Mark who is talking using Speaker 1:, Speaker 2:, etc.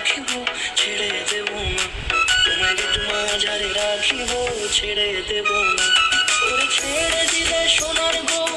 Speaker 1: রাখিব, ছেড়ে দেব না তোমায় যে মাঝারে রাখিব, ছেড়ে দেব না। ওরে ছেড়ে দিলে সোনার গো